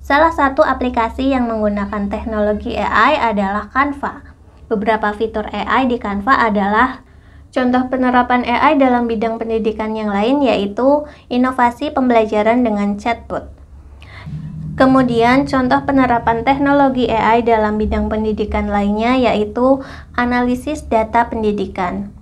Salah satu aplikasi yang menggunakan teknologi AI adalah Canva. Beberapa fitur AI di Canva adalah contoh penerapan AI dalam bidang pendidikan yang lain, yaitu inovasi pembelajaran dengan chatbot. Kemudian contoh penerapan teknologi AI dalam bidang pendidikan lainnya yaitu analisis data pendidikan.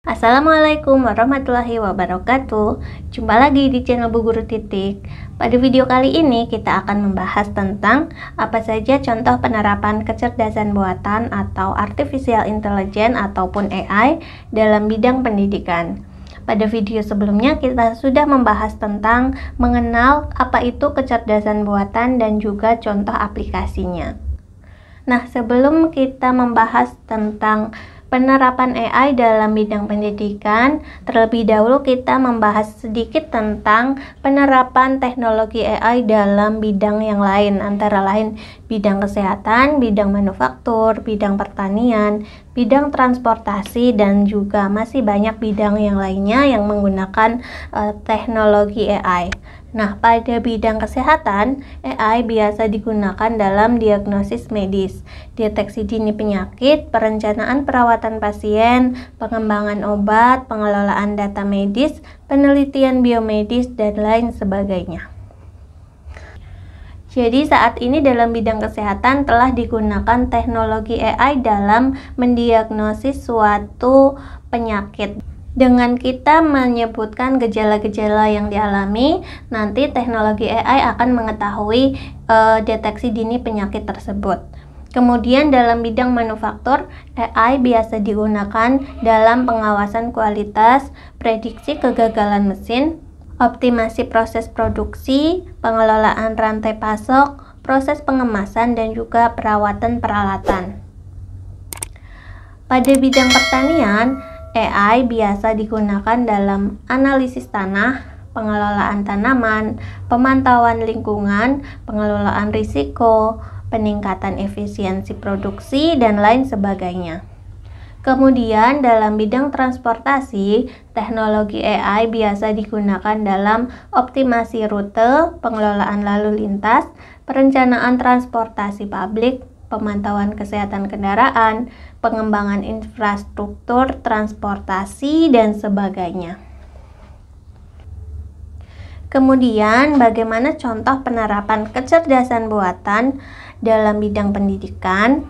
Assalamualaikum warahmatullahi wabarakatuh. Jumpa lagi di channel Bu Guru Titik. Pada video kali ini kita akan membahas tentang apa saja contoh penerapan kecerdasan buatan atau artificial intelligence ataupun AI dalam bidang pendidikan. Pada video sebelumnya kita sudah membahas tentang mengenal apa itu kecerdasan buatan dan juga contoh aplikasinya. Nah, sebelum kita membahas tentang penerapan AI dalam bidang pendidikan, terlebih dahulu kita membahas sedikit tentang penerapan teknologi AI dalam bidang yang lain, antara lain bidang kesehatan, bidang manufaktur, bidang pertanian, bidang transportasi, dan juga masih banyak bidang yang lainnya yang menggunakan teknologi AI. Nah, pada bidang kesehatan, AI biasa digunakan dalam diagnosis medis, deteksi dini penyakit, perencanaan perawatan pasien, pengembangan obat, pengelolaan data medis, penelitian biomedis, dan lain sebagainya. Jadi saat ini dalam bidang kesehatan telah digunakan teknologi AI dalam mendiagnosis suatu penyakit. Dengan kita menyebutkan gejala-gejala yang dialami, nanti teknologi AI akan mengetahui deteksi dini penyakit tersebut. Kemudian dalam bidang manufaktur, AI biasa digunakan dalam pengawasan kualitas, prediksi kegagalan mesin, optimasi proses produksi, pengelolaan rantai pasok, proses pengemasan, dan juga perawatan peralatan. Pada bidang pertanian, AI biasa digunakan dalam analisis tanah, pengelolaan tanaman, pemantauan lingkungan, pengelolaan risiko, peningkatan efisiensi produksi, dan lain sebagainya. Kemudian dalam bidang transportasi, teknologi AI biasa digunakan dalam optimasi rute, pengelolaan lalu lintas, perencanaan transportasi publik, pemantauan kesehatan kendaraan, pengembangan infrastruktur transportasi, dan sebagainya. Kemudian, bagaimana contoh penerapan kecerdasan buatan dalam bidang pendidikan?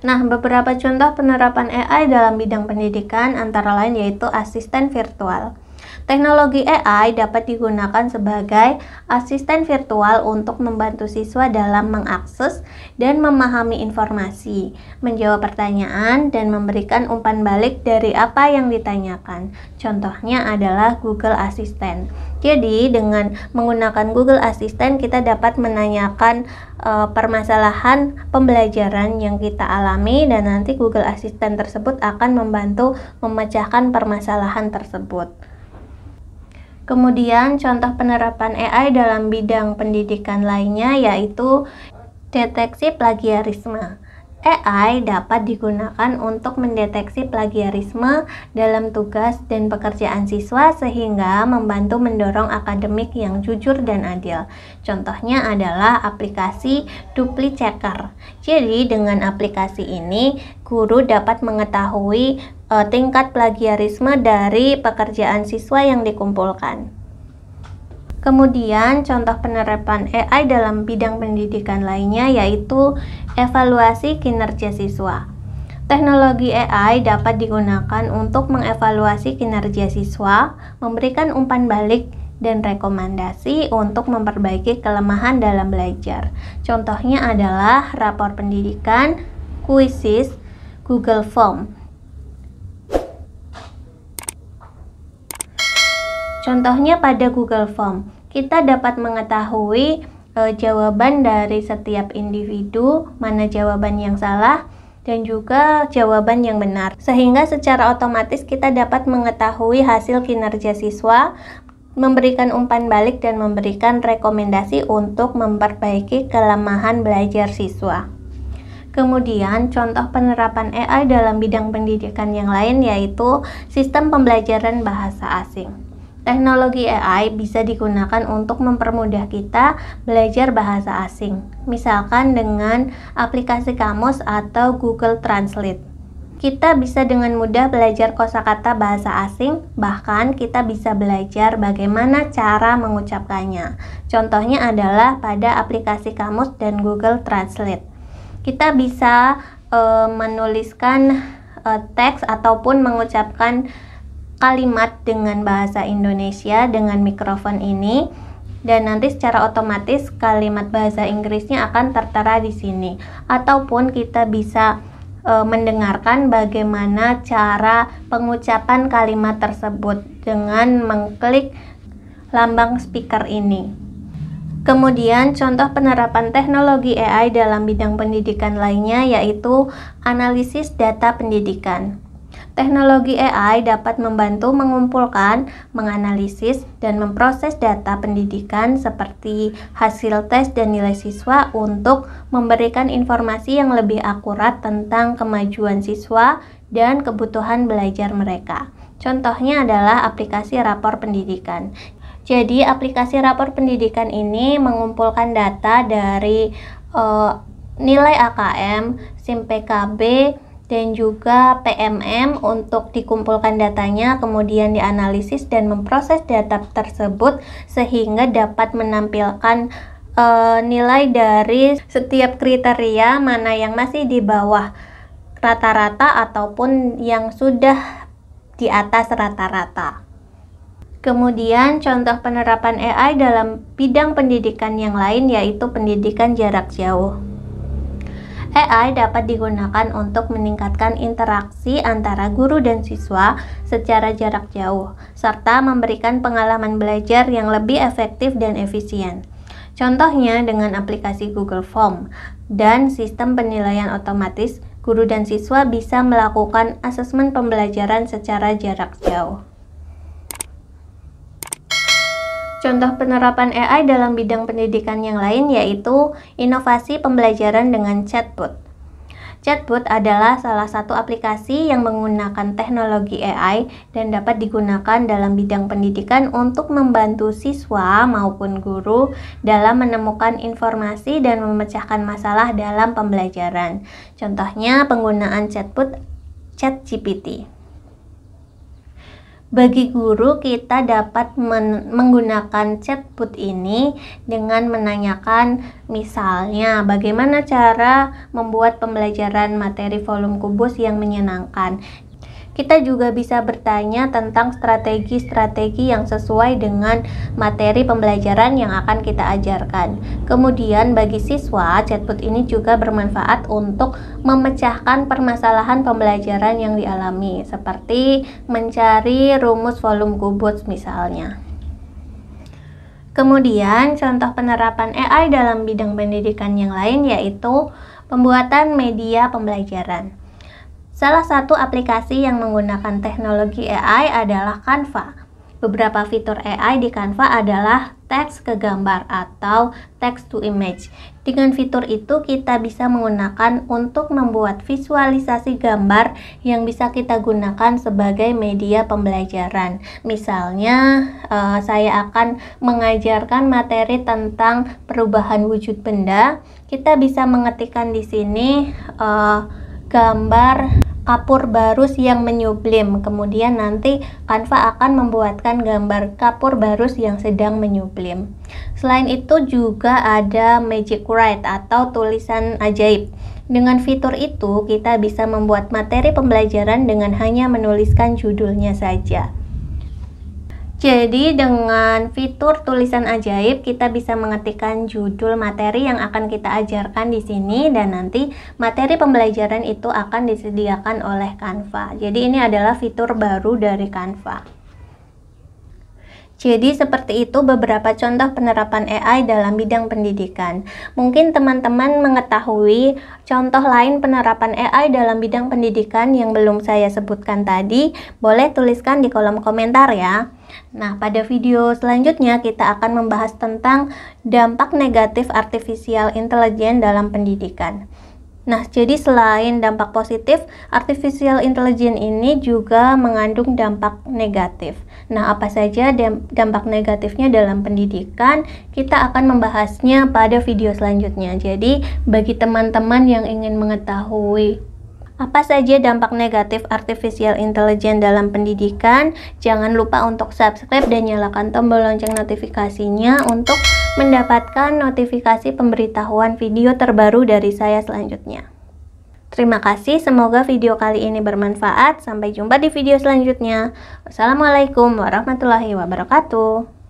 Nah, beberapa contoh penerapan AI dalam bidang pendidikan antara lain yaitu asisten virtual. Teknologi AI dapat digunakan sebagai asisten virtual untuk membantu siswa dalam mengakses dan memahami informasi, menjawab pertanyaan, dan memberikan umpan balik dari apa yang ditanyakan. Contohnya adalah Google Assistant. Jadi, dengan menggunakan Google Assistant, kita dapat menanyakan permasalahan pembelajaran yang kita alami, dan nanti Google Assistant tersebut akan membantu memecahkan permasalahan tersebut. Kemudian contoh penerapan AI dalam bidang pendidikan lainnya yaitu deteksi plagiarisme. AI dapat digunakan untuk mendeteksi plagiarisme dalam tugas dan pekerjaan siswa sehingga membantu mendorong akademik yang jujur dan adil. Contohnya adalah aplikasi DupliChecker. Jadi dengan aplikasi ini guru dapat mengetahui tingkat plagiarisme dari pekerjaan siswa yang dikumpulkan. Kemudian contoh penerapan AI dalam bidang pendidikan lainnya yaitu evaluasi kinerja siswa. Teknologi AI dapat digunakan untuk mengevaluasi kinerja siswa, memberikan umpan balik, dan rekomendasi untuk memperbaiki kelemahan dalam belajar. Contohnya adalah rapor pendidikan, kuisis, Google Form. Contohnya pada Google Form, kita dapat mengetahui jawaban dari setiap individu, mana jawaban yang salah, dan juga jawaban yang benar. Sehingga secara otomatis kita dapat mengetahui hasil kinerja siswa, memberikan umpan balik, dan memberikan rekomendasi untuk memperbaiki kelemahan belajar siswa. Kemudian, contoh penerapan AI dalam bidang pendidikan yang lain yaitu sistem pembelajaran bahasa asing. Teknologi AI bisa digunakan untuk mempermudah kita belajar bahasa asing, misalkan dengan aplikasi kamus atau Google Translate. Kita bisa dengan mudah belajar kosakata bahasa asing, bahkan kita bisa belajar bagaimana cara mengucapkannya. Contohnya adalah pada aplikasi kamus dan Google Translate. Kita bisa menuliskan teks ataupun mengucapkan kalimat dengan bahasa Indonesia dengan mikrofon ini, dan nanti secara otomatis kalimat bahasa Inggrisnya akan tertera di sini. Ataupun kita bisa mendengarkan bagaimana cara pengucapan kalimat tersebut dengan mengklik lambang speaker ini. Kemudian contoh penerapan teknologi AI dalam bidang pendidikan lainnya yaitu analisis data pendidikan. Teknologi AI dapat membantu mengumpulkan, menganalisis, dan memproses data pendidikan seperti hasil tes dan nilai siswa untuk memberikan informasi yang lebih akurat tentang kemajuan siswa dan kebutuhan belajar mereka. Contohnya adalah aplikasi rapor pendidikan. Jadi aplikasi rapor pendidikan ini mengumpulkan data dari nilai AKM, SIM PKB, dan juga PMM untuk dikumpulkan datanya, kemudian dianalisis dan memproses data tersebut sehingga dapat menampilkan nilai dari setiap kriteria, mana yang masih di bawah rata-rata ataupun yang sudah di atas rata-rata. Kemudian contoh penerapan AI dalam bidang pendidikan yang lain yaitu pendidikan jarak jauh. AI dapat digunakan untuk meningkatkan interaksi antara guru dan siswa secara jarak jauh, serta memberikan pengalaman belajar yang lebih efektif dan efisien. Contohnya dengan aplikasi Google Form dan sistem penilaian otomatis, guru dan siswa bisa melakukan asesmen pembelajaran secara jarak jauh. Contoh penerapan AI dalam bidang pendidikan yang lain yaitu inovasi pembelajaran dengan chatbot. Chatbot adalah salah satu aplikasi yang menggunakan teknologi AI dan dapat digunakan dalam bidang pendidikan untuk membantu siswa maupun guru dalam menemukan informasi dan memecahkan masalah dalam pembelajaran. Contohnya penggunaan chatbot ChatGPT. Bagi guru, kita dapat menggunakan chatbot ini dengan menanyakan misalnya bagaimana cara membuat pembelajaran materi volume kubus yang menyenangkan. Kita juga bisa bertanya tentang strategi-strategi yang sesuai dengan materi pembelajaran yang akan kita ajarkan. Kemudian bagi siswa, chatbot ini juga bermanfaat untuk memecahkan permasalahan pembelajaran yang dialami, seperti mencari rumus volume kubus misalnya. Kemudian contoh penerapan AI dalam bidang pendidikan yang lain yaitu pembuatan media pembelajaran. Salah satu aplikasi yang menggunakan teknologi AI adalah Canva. Beberapa fitur AI di Canva adalah teks ke gambar atau text to image. Dengan fitur itu kita bisa menggunakan untuk membuat visualisasi gambar yang bisa kita gunakan sebagai media pembelajaran. Misalnya, saya akan mengajarkan materi tentang perubahan wujud benda. Kita bisa mengetikkan di sini gambar kapur barus yang menyublim, kemudian nanti Canva akan membuatkan gambar kapur barus yang sedang menyublim. Selain itu juga ada Magic Write atau tulisan ajaib. Dengan fitur itu kita bisa membuat materi pembelajaran dengan hanya menuliskan judulnya saja. Jadi dengan fitur tulisan ajaib kita bisa mengetikkan judul materi yang akan kita ajarkan di sini dan nanti materi pembelajaran itu akan disediakan oleh Canva. Jadi ini adalah fitur baru dari Canva. Jadi seperti itu beberapa contoh penerapan AI dalam bidang pendidikan. Mungkin teman-teman mengetahui contoh lain penerapan AI dalam bidang pendidikan yang belum saya sebutkan tadi, boleh tuliskan di kolom komentar ya. Nah, pada video selanjutnya kita akan membahas tentang dampak negatif artificial intelligence dalam pendidikan. Nah, jadi selain dampak positif, artificial intelligence ini juga mengandung dampak negatif. Nah, apa saja dampak negatifnya dalam pendidikan? Kita akan membahasnya pada video selanjutnya. Jadi, bagi teman-teman yang ingin mengetahui apa saja dampak negatif artificial intelligence dalam pendidikan, jangan lupa untuk subscribe dan nyalakan tombol lonceng notifikasinya untuk mendapatkan notifikasi pemberitahuan video terbaru dari saya selanjutnya. Terima kasih, semoga video kali ini bermanfaat. Sampai jumpa di video selanjutnya. Wassalamualaikum warahmatullahi wabarakatuh.